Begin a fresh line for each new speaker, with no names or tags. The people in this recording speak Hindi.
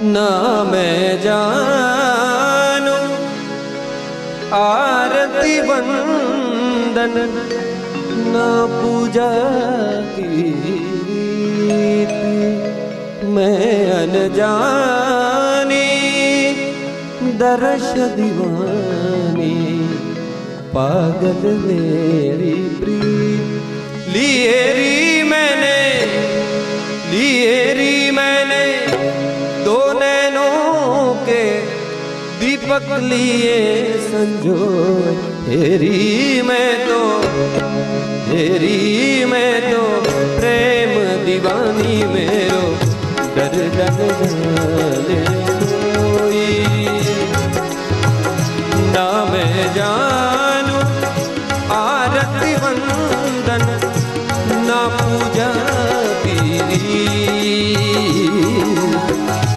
ना मैं जानू आरती वंदन ना पूजा की मैं अनजानी दर्श दीवानी पागल मेरी प्रीत लिए री मैंने दो नैनों के दीपक लिए संजो हेरी मैं तो प्रेम दीवानी मेरो दर्द जाने